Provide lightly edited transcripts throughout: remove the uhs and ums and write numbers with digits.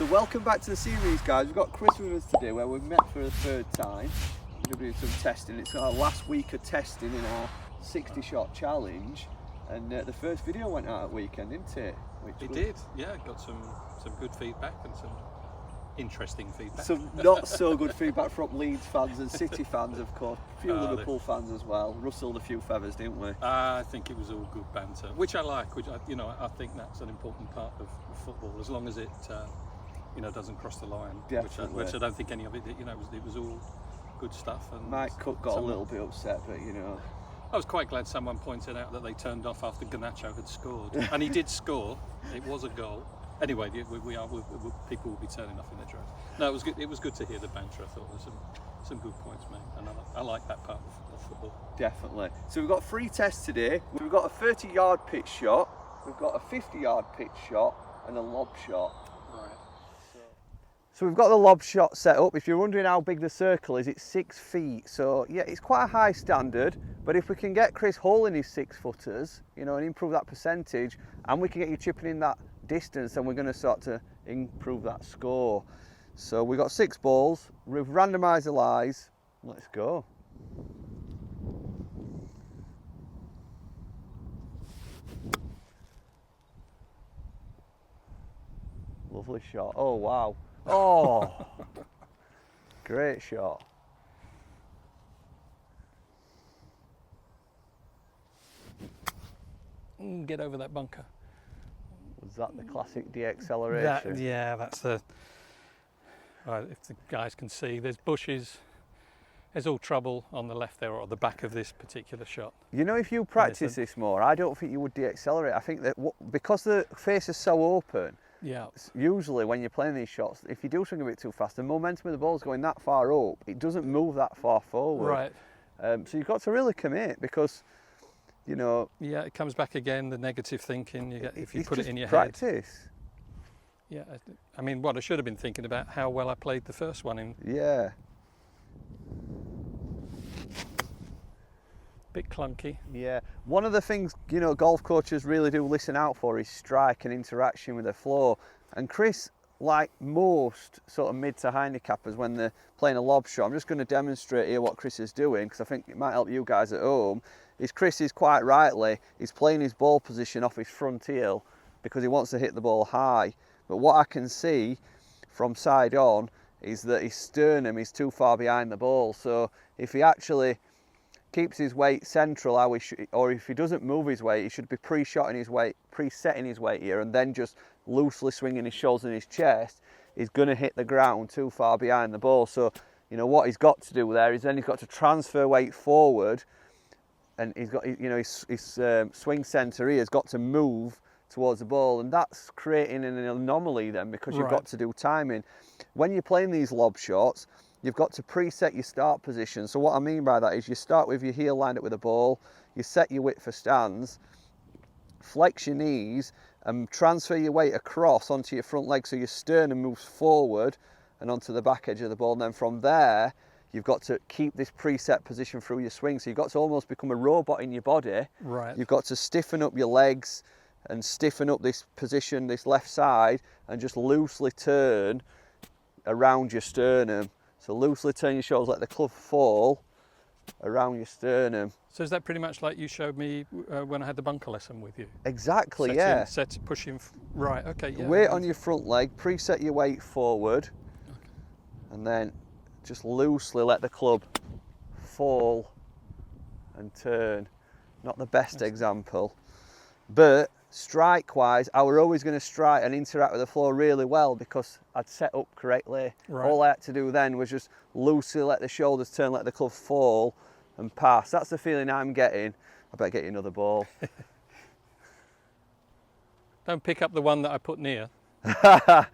So welcome back to the series, guys. We've got Chris with us today where we've met for a third time. We're doing some testing. It's our last week of testing in our 60 shot challenge, and the first video went out at weekend, didn't it? It did, yeah. Got some good feedback and some interesting feedback. Some not so good feedback from Leeds fans and City fans, of course. A few Liverpool fans as well. Rustled a few feathers, didn't we? I think it was all good banter, which I like. Which I think that's an important part of football, as long as it doesn't cross the line. Definitely. Which I don't think any of it. It was all good stuff. And Mike Cook got a little bit upset, but I was quite glad someone pointed out that they turned off after Garnacho had scored, and he did score. It was a goal. Anyway, people will be turning off in their droves. No, it was good. It was good to hear the banter. I thought there were some good points made, and I like that part of football. Definitely. So we've got 3 tests today. We've got a 30-yard pitch shot, we've got a 50-yard pitch shot, and a lob shot. Right. So we've got the lob shot set up. If you're wondering how big the circle is, it's 6 feet. So yeah, it's quite a high standard. But if we can get Chris holding his 6-footers, and improve that percentage, and we can get you chipping in that distance, then we're going to start to improve that score. So we've got 6 balls. We've randomised the lies. Let's go. Lovely shot. Oh wow. Oh, great shot. Get over that bunker. Was that the classic de-acceleration? That's the. If the guys can see, there's bushes. There's all trouble on the left there, or the back of this particular shot. If you practice this more, I don't think you would de-accelerate. I think that because the face is so open. Yeah. Usually when you're playing these shots, if you do swing a bit too fast, the momentum of the ball's going that far up, it doesn't move that far forward. Right. So you've got to really commit because, Yeah, it comes back again, the negative thinking you get if you put it in your practice. head. Yeah, I mean, what I should have been thinking about how well I played the first one in. Yeah. Bit clunky. Yeah. One of the things, golf coaches really do listen out for is strike and interaction with the floor. And Chris, like most sort of mid to handicappers when they're playing a lob shot, I'm just going to demonstrate here what Chris is doing because I think it might help you guys at home, Chris is quite rightly, he's playing his ball position off his front heel because he wants to hit the ball high. But what I can see from side on is that his sternum is too far behind the ball. So if he actually keeps his weight central, or if he doesn't move his weight, he should be pre-setting his weight here, and then just loosely swinging his shoulders and his chest. He's going to hit the ground too far behind the ball. So, what he's got to do there is then he's got to transfer weight forward, and he's got, his swing centre here has got to move towards the ball, and that's creating an anomaly then because you've got to do timing. When you're playing these lob shots, you've got to preset your start position. So what I mean by that is you start with your heel lined up with the ball, you set your width for stance, flex your knees and transfer your weight across onto your front leg so your sternum moves forward and onto the back edge of the ball. And then from there, you've got to keep this preset position through your swing. So you've got to almost become a robot in your body. Right. You've got to stiffen up your legs and stiffen up this position, this left side, and just loosely turn around your sternum. So loosely turn your shoulders, let the club fall around your sternum. So is that pretty much like you showed me when I had the bunker lesson with you? Exactly, Pushing, right, okay, yeah. Weight on your front leg, preset your weight forward, and then just loosely let the club fall and turn. Not the best example, but strike-wise, I were always going to strike and interact with the floor really well because I'd set up correctly. Right. All I had to do then was just loosely let the shoulders turn, let the club fall and pass. That's the feeling I'm getting. I better get you another ball. Don't pick up the one that I put near. I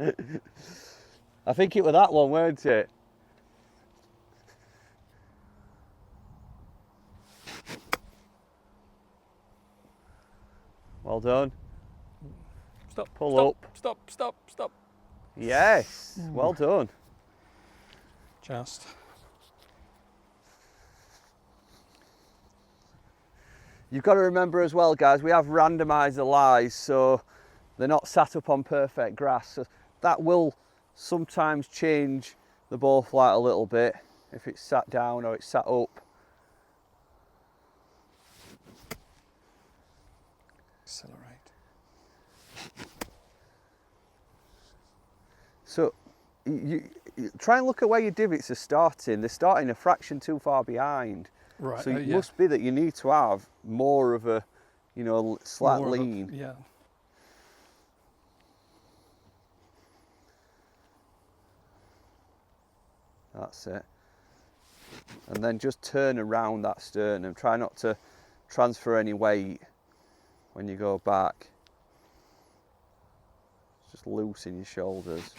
think it was that one, weren't it? Well done. Stop. Pull up. Stop. Yes, well done. Just. You've got to remember as well, guys, we have randomised the lies, so they're not sat up on perfect grass. So that will sometimes change the ball flight a little bit if it's sat down or it's sat up. Accelerate. So you try and look at where your divots are starting. They're starting a fraction too far behind. Right. So it must be that you need to have more of a, you know, slight More of a- lean. yeah. That's it. And then just turn around that sternum. Try not to transfer any weight when you go back. Just loosen your shoulders.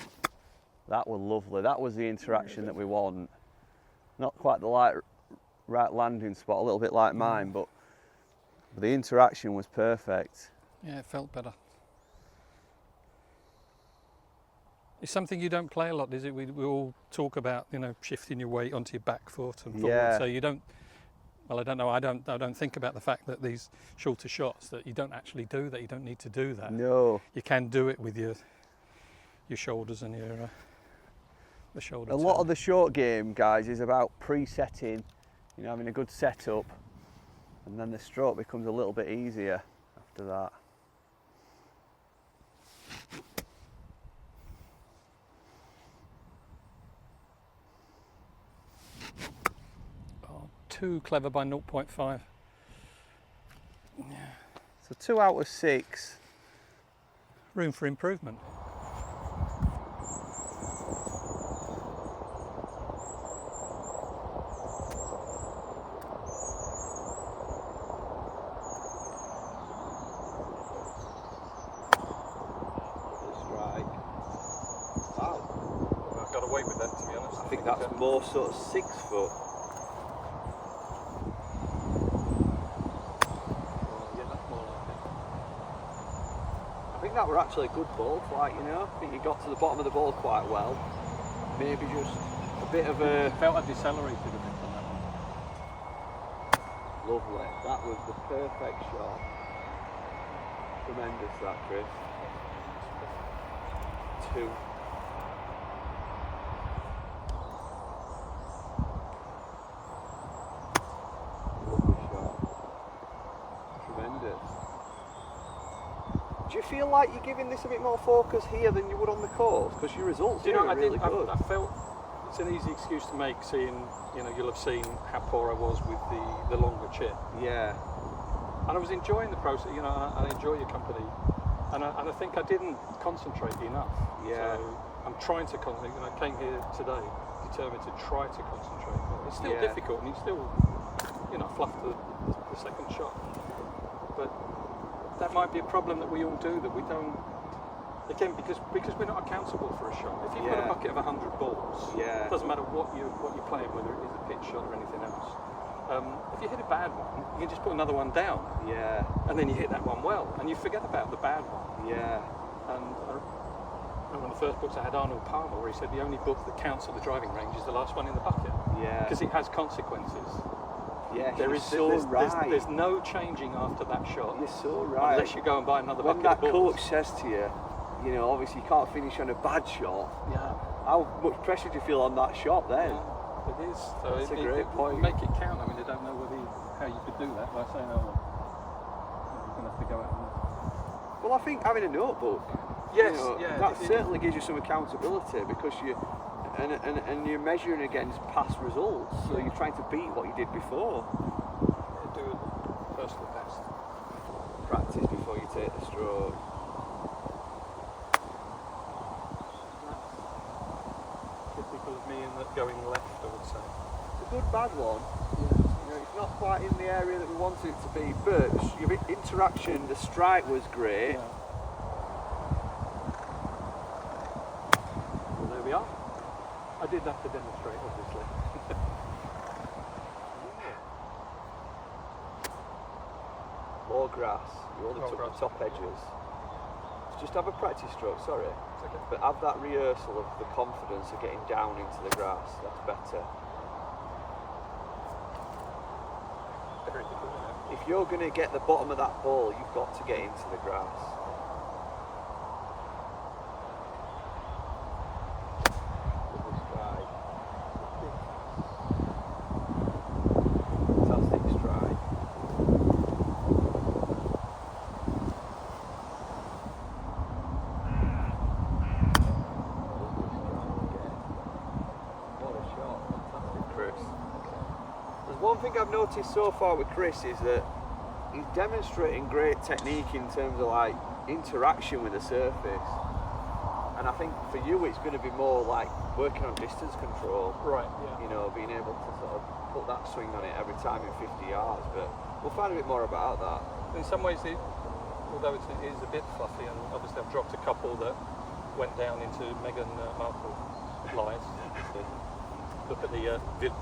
That was lovely. That was the interaction that we want. Not quite the right landing spot, a little bit like mine, but the interaction was perfect. Yeah, it felt better. It's something you don't play a lot, is it? We all talk about, you know, shifting your weight onto your back foot and forward. Yeah. So you don't. Well, I don't know. I don't think about the fact that these shorter shots that you don't actually do that. You don't need to do that. No. You can do it with your shoulders and your the shoulder. A lot of the short game, guys, is about pre-setting, you know, having a good setup, and then the stroke becomes a little bit easier after that. Too clever by 0.5. Yeah. So 2 out of 6. Room for improvement. Wow. I've got away with that, to be honest. I think that's more sort of 6 foot. That were actually a good ball flight, you know. I think you got to the bottom of the ball quite well. Maybe just a bit of a... I felt I decelerated a bit on that one. Lovely. That was the perfect shot. Tremendous that, Chris. 2. Lovely shot. Tremendous. Do you feel like you're giving this a bit more focus here than you would on the course? Because your results here are really good. I felt it's an easy excuse to make, seeing, you know, you'll have seen how poor I was with the longer chip. Yeah. And I was enjoying the process, you know, I enjoy your company. And I think I didn't concentrate enough. Yeah. So I'm trying to concentrate, and I came here today determined to try to concentrate more. It's still difficult, and you still, you know, fluffed the second shot. But that might be a problem that we all do, that we don't, again, because we're not accountable for a shot. If you've got a bucket of 100 balls, it doesn't matter what you're playing, whether it is a pitch shot or anything else. If you hit a bad one, you can just put another one down. Yeah. And then you hit that one well, and you forget about the bad one. Yeah. And one of the first books I had Arnold Palmer, where he said the only book that counts at the driving range is the last one in the bucket. Yeah. Because it has consequences. Yeah, there's no changing after that shot. You're so right. Unless you go and buy another bucket of balls. When that coach says to you, you know, obviously you can't finish on a bad shot. Yeah. How much pressure do you feel on that shot then? Yeah, it is. So that's a great point. Make it count. I mean, I don't know how you could do that by saying, oh, you're going to have to go out and... Well, I think having a notebook, yes, you know, that certainly gives you some accountability, because and you're measuring against past results, so you're trying to beat what you did before. Do it first the best. Practice before you take the stroke. Typical of me in that going left, I would say. It's a good bad one. Yeah. You know, it's not quite in the area that we wanted it to be, but your interaction, the strike was great. Yeah. Well, there we are. I did that to demonstrate, obviously. More grass. You only took the top edges. Just have a practice stroke, sorry. Okay. But have that rehearsal of the confidence of getting down into the grass. That's better. Very good. If you're going to get the bottom of that ball, you've got to get into the grass. one thing I've noticed so far with Chris is that he's demonstrating great technique in terms of like interaction with the surface. And I think for you it's going to be more like working on distance control. Right, yeah. You know, being able to sort of put that swing on it every time in 50 yards. But we'll find a bit more about that. In some ways, although it is a bit fluffy, and obviously I've dropped a couple that went down into Meghan Markle lies. Look at the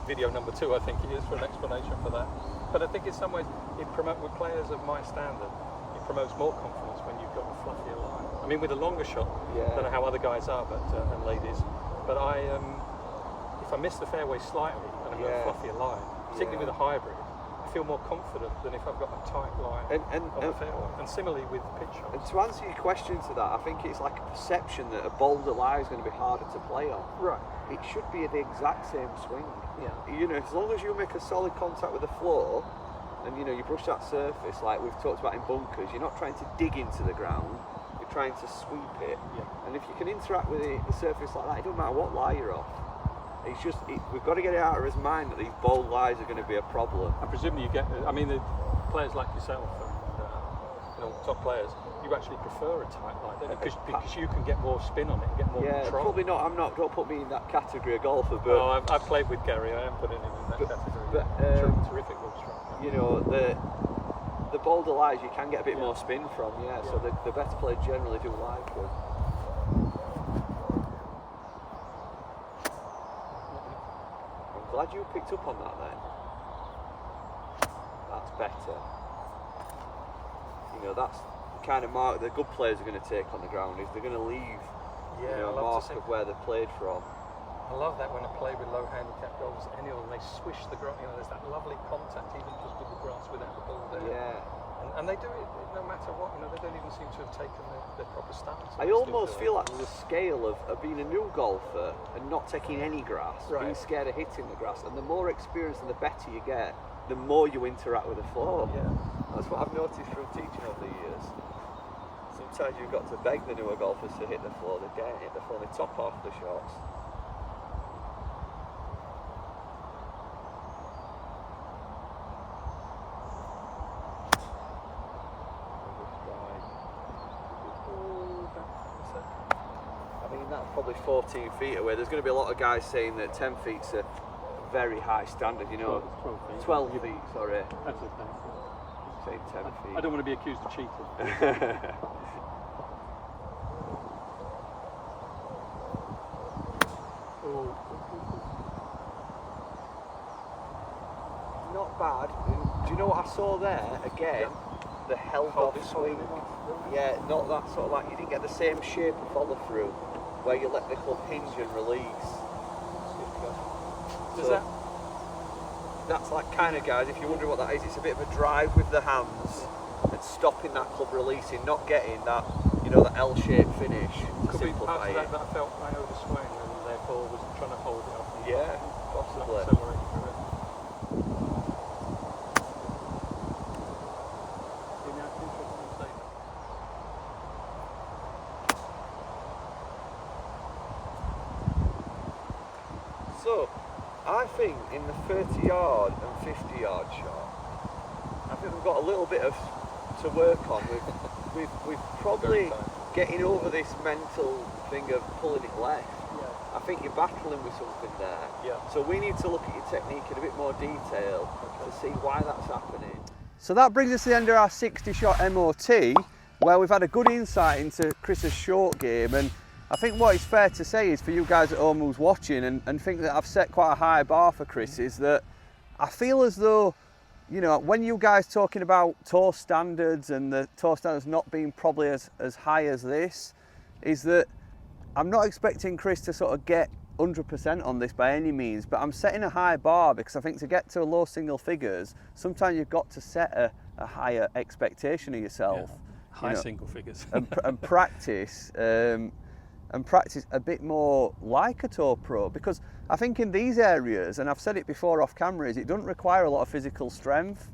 video number 2, I think it is, for an explanation for that. But I think in some ways, with players of my standard, it promotes more confidence when you've got a fluffier line. I mean, with a longer shot, I don't know how other guys are, but and ladies, but if I miss the fairway slightly and I've got a fluffier line, particularly with a hybrid, I feel more confident than if I've got a tight line on the fairway. And similarly with pitch shots. And to answer your question to that, I think it's like a perception that a bolder lie is going to be harder to play on. Right. It should be the exact same swing. Yeah. You know, as long as you make a solid contact with the floor, and you know you brush that surface, like we've talked about in bunkers, you're not trying to dig into the ground. You're trying to sweep it. Yeah. And if you can interact with the surface like that, it doesn't matter what lie you're off. It's just we've got to get it out of his mind that these bold lies are going to be a problem. And presumably you get, I mean, the players like yourself and top players, you actually prefer a tight line, don't you? Because you can get more spin on it and get more control. Probably not. Don't put me in that category of golfer. But I've played with Gary. I am putting him in that category. But terrific ball strike. You know, the bolder lies you can get a bit more spin from. So the better players generally do like them. I'm glad you picked up on that then. That's better. You know, that's the kind of mark that good players are going to take on the ground, is they're going to leave a mark of where they played from. I love that when I play with low handicap golfers, any of them, they swish the grass, you know, there's that lovely contact even just with the grass without the ball there. Yeah. And they do it no matter what, you know, they don't even seem to have taken their proper stance. I almost feel like there's a scale of being a new golfer and not taking any grass, being scared of hitting the grass, and the more experience and the better you get, the more you interact with the floor. Yeah. That's what I've noticed from teaching over the years. Sometimes you've got to beg the newer golfers to hit the floor. They don't hit the floor, they top off the shots. I mean, that's probably 14 feet away. There's going to be a lot of guys saying that 10 feet's a very high standard, you know. 12 feet, sorry. That's okay. Say 10 feet. I don't want to be accused of cheating. Not bad. Do you know what I saw there? Again, the held off swing. Yeah, not that sort of like, you didn't get the same shape of follow through where you let the club hinge and release. That's like kind of, guys, if you're wondering what that is, it's a bit of a drive with the hands and stopping that club releasing, not getting that, you know, that L-shaped finish. Could be part of that I felt I overswung and therefore was trying to hold it up. Yeah, possibly. So, I think in the 30-yard and 50-yard shot, I think we've got a little bit to work on. We've probably getting over this mental thing of pulling it left. I think you're battling with something there. So we need to look at your technique in a bit more detail to see why that's happening. So that brings us to the end of our 60-shot MOT, where we've had a good insight into Chris's short game. And I think what is fair to say is, for you guys at home who's watching and think that I've set quite a high bar for Chris, is that I feel as though, you know, when you guys talking about tour standards and the tour standards not being probably as high as this, is that I'm not expecting Chris to sort of get 100% on this by any means, but I'm setting a high bar because I think to get to low single figures, sometimes you've got to set a higher expectation of yourself. Yeah. High single figures. and practice. And practice a bit more like a tour pro, because I think in these areas, and I've said it before off cameras, it doesn't require a lot of physical strength.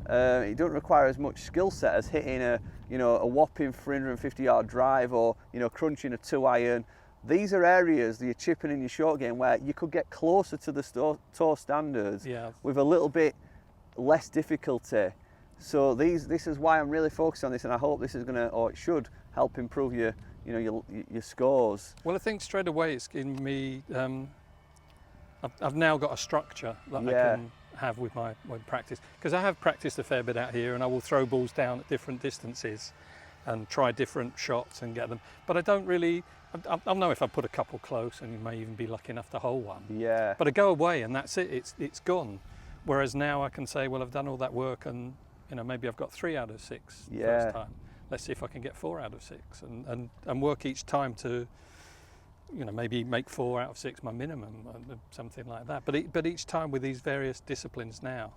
It doesn't require as much skill set as hitting a whopping 350-yard drive, or crunching a 2-iron, these are areas that you're chipping in your short game where you could get closer to the tour standards with a little bit less difficulty. So this is why I'm really focused on this, and I hope this is going to, or it should, help improve your scores. Well, I think straight away it's given me, I've now got a structure that I can have with my practice, because I have practiced a fair bit out here, and I will throw balls down at different distances and try different shots and get them, but I don't really, I'll know if I put a couple close, and you may even be lucky enough to hole one. Yeah. But I go away and that's it, it's gone. Whereas now I can say, well, I've done all that work, and maybe I've got 3 out of 6 first time. Let's see if I can get 4 out of 6, and work each time to, maybe make 4 out of 6 my minimum, something like that. But each time with these various disciplines now,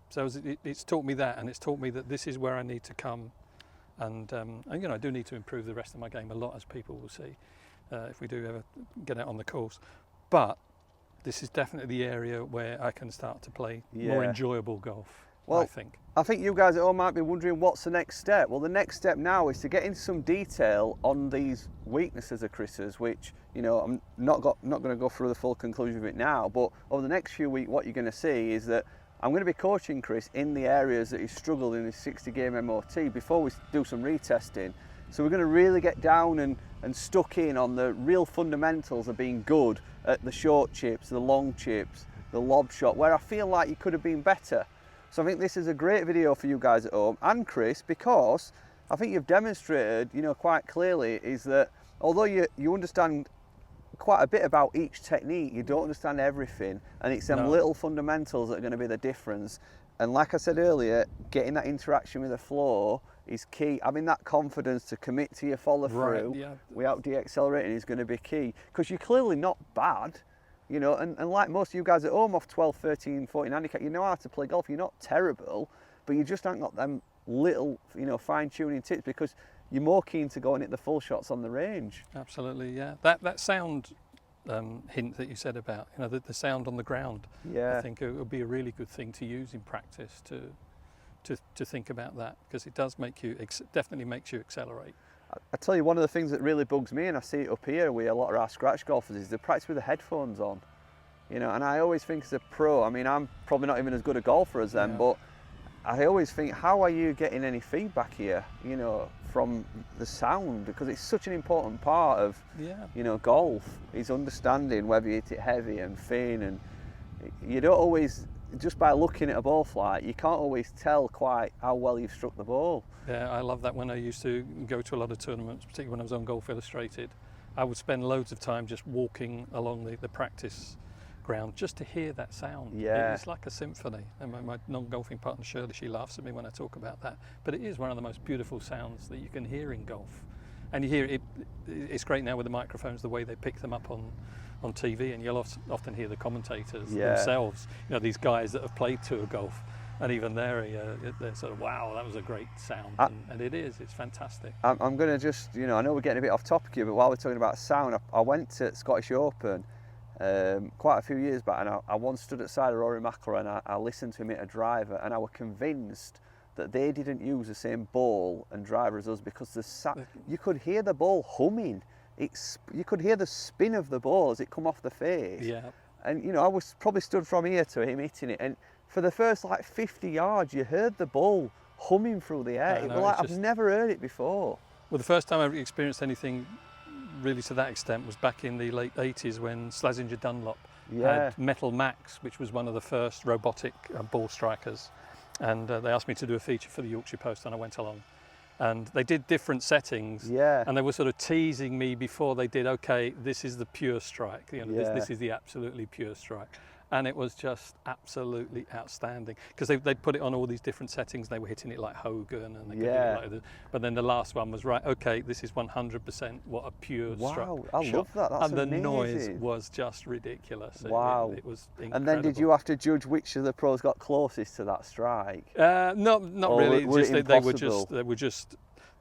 so it's taught me that, and it's taught me that this is where I need to come. And I do need to improve the rest of my game a lot, as people will see, if we do ever get out on the course. But this is definitely the area where I can start to play more enjoyable golf, I think. I think you guys at home might be wondering, what's the next step? Well, the next step now is to get into some detail on these weaknesses of Chris's, which, I'm not going to go through the full conclusion of it now, but over the next few weeks, what you're going to see is that I'm going to be coaching Chris in the areas that he's struggled in his 60-game MOT before we do some retesting. So we're going to really get down and stuck in on the real fundamentals of being good at the short chips, the long chips, the lob shot, where I feel like you could have been better. So I think this is a great video for you guys at home, and Chris, because I think you've demonstrated, quite clearly, is that although you understand quite a bit about each technique, you don't understand everything, and it's them little fundamentals that are going to be the difference. And like I said earlier, getting that interaction with the floor is key. Having that confidence to commit to your follow through without de-accelerating is going to be key, because you're clearly not bad, and like most of you guys at home off 12, 13, 14 handicap, you know how to play golf. You're not terrible, but you just haven't got them little, fine-tuning tips, because you're more keen to go and hit the full shots on the range. Absolutely, yeah. That sound hint that you said about, the sound on the ground. Yeah. I think it would be a really good thing to use in practice to think about that, because it does definitely makes you accelerate. I tell you, one of the things that really bugs me, and I see it up here with a lot of our scratch golfers, is they practice with the headphones on. And I always think as a pro, I'm probably not even as good a golfer as them, but I always think, how are you getting any feedback here, from the sound? Because it's such an important part of, golf, is understanding whether you hit it heavy and thin, and you don't always, just by looking at a ball flight, you can't always tell quite how well you've struck the ball. Yeah, I love that. When I used to go to a lot of tournaments, particularly when I was on Golf Illustrated, I would spend loads of time just walking along the practice ground just to hear that sound. Yeah. It's like a symphony. And my non-golfing partner Shirley, she laughs at me when I talk about that. But it is one of the most beautiful sounds that you can hear in golf. And you hear it, it's great now with the microphones, the way they pick them up on TV, and you'll often hear the commentators themselves, these guys that have played tour golf, and even they're sort of, wow, that was a great sound, and it's fantastic. I'm going to just, I know we're getting a bit off topic here, but while we're talking about sound, I went to Scottish Open quite a few years back, and I once stood outside of Rory McIlroy, and I listened to him hit a driver, and I was convinced that they didn't use the same ball and driver as us, because you could hear the ball humming. You could hear the spin of the ball as it come off the face. Yeah. And I was probably stood from here to him hitting it, and for the first 50 yards, you heard the ball humming through the air. It was like, I've never heard it before. Well, the first time I experienced anything really to that extent was back in the late 80s when Slazenger Dunlop had Metal Max, which was one of the first robotic ball strikers. And they asked me to do a feature for the Yorkshire Post, and I went along. And they did different settings, and they were sort of teasing me before they did, okay, this is the pure strike, this is the absolutely pure strike. And it was just absolutely outstanding, because they put it on all these different settings. They were hitting it like Hogan, and they could hit it like this. But then the last one was, right, okay, this is 100% what a pure strike. Wow, I love that. That's and the amazing. Noise was just ridiculous. Wow. It was incredible. And then did you have to judge which of the pros got closest to that strike? Not really.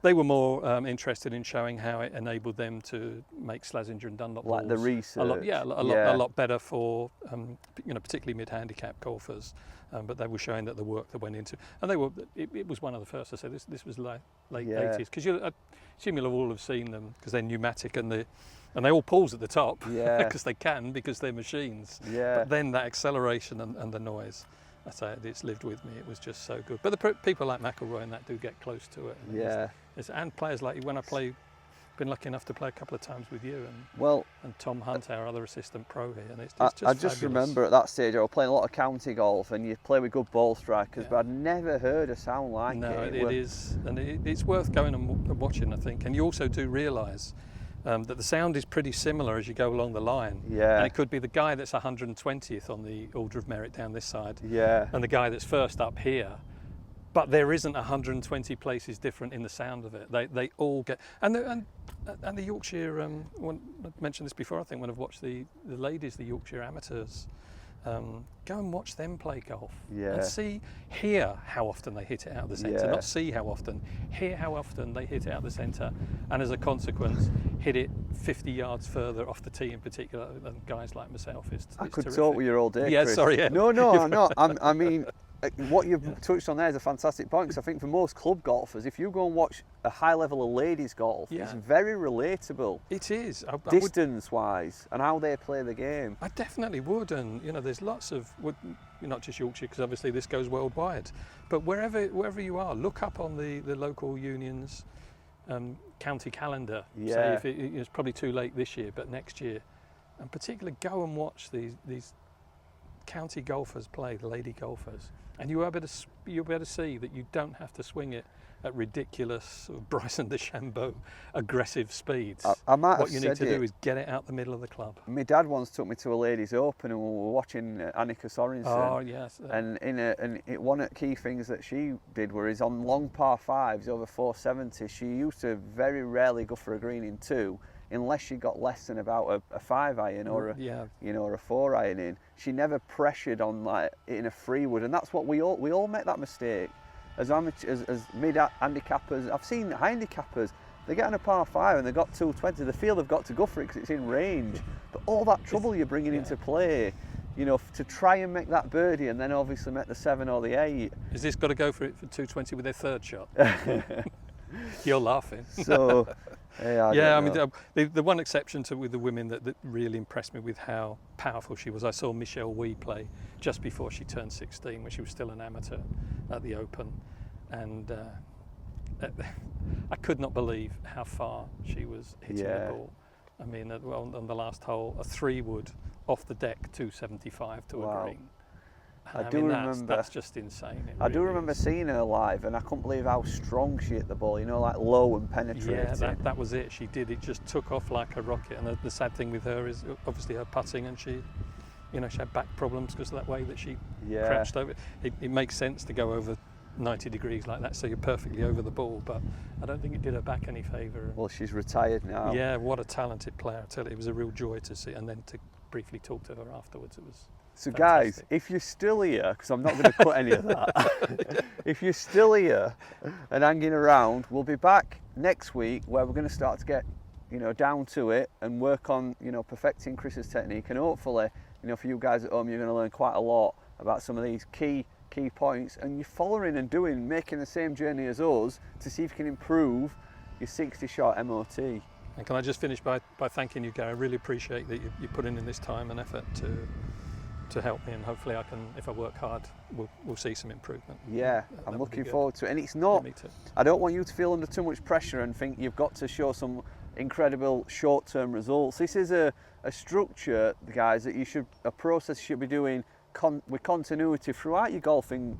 They They were more interested in showing how it enabled them to make Slazenger and Dunlop Like balls the research. a lot better for particularly mid-handicap golfers. But they were showing that the work that went into, and it was one of the first. I said this was late 80s, because I assume you'll all have seen them, because they're pneumatic and they all pulls at the top, because because they're machines. Yeah. But then that acceleration and the noise, I say it's lived with me. It was just so good. But the people like McIlroy and that do get close to it. And players like you, when been lucky enough to play a couple of times with you and Tom Hunt, our other assistant pro here, and it's just I just remember at that stage I was playing a lot of county golf, and you play with good ball strikers, but I'd never heard a sound like it. No, it is, and it's worth going and watching, I think. And you also do realise that the sound is pretty similar as you go along the line. Yeah. And it could be the guy that's 120th on the order of merit down this side, and the guy that's first up here. But there isn't 120 places different in the sound of it. They all get, and the Yorkshire. I mentioned this before. I think when I've watched the ladies, the Yorkshire amateurs, go and watch them play golf and hear how often they hit it out of the centre. Not see how often, hear how often they hit it out of the centre, and as a consequence, hit it 50 yards further off the tee in particular than guys like myself. I could terrific. talk with you all day. Yeah, Chris. sorry. Yeah. No, I'm not. I mean, what you've touched on there is a fantastic point, because I think for most club golfers, if you go and watch a high level of ladies golf, it's very relatable. It is. Distance-wise and how they play the game. I definitely would, and there's lots of, not just Yorkshire, because obviously this goes worldwide, but wherever you are, look up on the local unions county calendar. Say if it's probably too late this year, but next year, and particularly go and watch these county golfers play, the lady golfers, and you'll be able to see that you don't have to swing it at ridiculous sort of Bryson DeChambeau aggressive speeds. What you need to do is get it out the middle of the club. My dad once took me to a ladies' open, and we were watching Annika Sorensen. Oh yes. And one of the key things that she did was on long par fives over 470. She used to very rarely go for a green in two, unless she got less than about a 5 iron or a 4 iron in. She never pressured on like hitting a 3-wood, and that's what we all make that mistake. As mid-handicappers, I've seen handicappers, they get on a par 5 and they've got 220, they feel they've got to go for it because it's in range. But all that trouble you're bringing into play, to try and make that birdie and then obviously make the 7 or the 8. Has this got to go for it for 220 with their third shot? You're laughing. So, I mean, the one exception with the women that really impressed me with how powerful she was, I saw Michelle Wee play just before she turned 16, when she was still an amateur at the Open, and I could not believe how far she was hitting the ball. I mean, on the last hole, a 3-wood off the deck, 275 to a green. I do remember. That's just insane. I do remember seeing her live, and I couldn't believe how strong she hit the ball. Like low and penetrating. Yeah, that was it. She did. It just took off like a rocket. And the sad thing with her is obviously her putting, and she had back problems because of that way that she crouched over. It makes sense to go over 90 degrees like that, so you're perfectly over the ball. But I don't think it did her back any favour. Well, she's retired now. Yeah, what a talented player! I tell you, it was a real joy to see, and then to briefly talk to her afterwards. It was. So fantastic. Guys, if you're still here, because I'm not going to cut any of that, if you're still here and hanging around, we'll be back next week where we're going to start to get, down to it and work on, perfecting Chris's technique, and hopefully, for you guys at home, you're going to learn quite a lot about some of these key points, and you're following and making the same journey as us to see if you can improve your 60-shot MOT. And can I just finish by thanking you, Gary? I really appreciate that you're putting in this time and effort to help me, and hopefully I can, if I work hard, we'll see some improvement. Yeah, I'm looking forward to it. And it's not, me too. I don't want you to feel under too much pressure and think you've got to show some incredible short-term results. This is a structure, guys, that a process you should be doing with continuity throughout your golfing,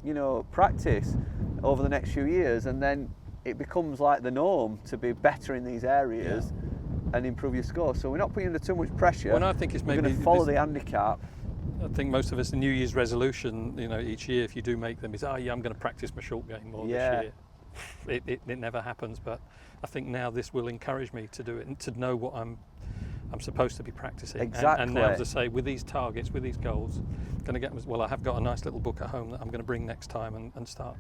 practice over the next few years, and then it becomes like the norm to be better in these areas and improve your score. So we're not putting under too much pressure. Well, I think it's maybe we're going to follow the handicap. I think most of us, the New Year's resolution, each year, if you do make them, is, I'm going to practice my short game more this year. It never happens, but I think now this will encourage me to do it and to know what I'm supposed to be practicing. Exactly. And now, as I say, with these targets, with these goals, I have got a nice little book at home that I'm going to bring next time and start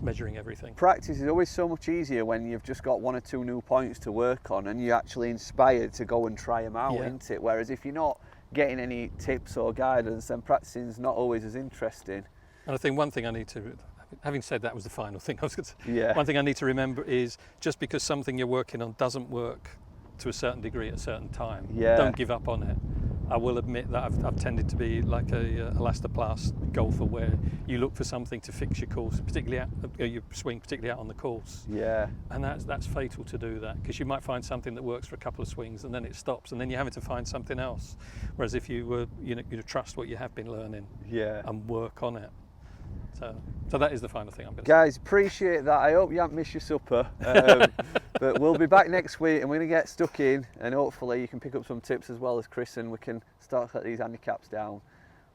measuring everything. Practice is always so much easier when you've just got 1 or 2 new points to work on and you're actually inspired to go and try them out, isn't it? Whereas if you're not getting any tips or guidance, then practicing's not always as interesting. And I think one thing I need to, having said that was the final thing I was going to say, Yeah. one thing I need to remember is just because something you're working on doesn't work to a certain degree at a certain time, don't give up on it. I will admit that I've tended to be like a elastoplast golfer where you look for something to fix your course, particularly your swing, particularly out on the course. Yeah. And that's fatal to do that, because you might find something that works for a couple of swings and then it stops, and then you're having to find something else. Whereas if you were, you trust what you have been learning, and work on it. So that is the final thing I'm going to say. Guys, appreciate that. I hope you haven't missed your supper. But we'll be back next week and we're going to get stuck in, and hopefully you can pick up some tips as well as Chris, and we can start to let these handicaps down.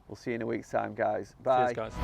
We'll see you in a week's time, guys. Bye. Cheers, guys.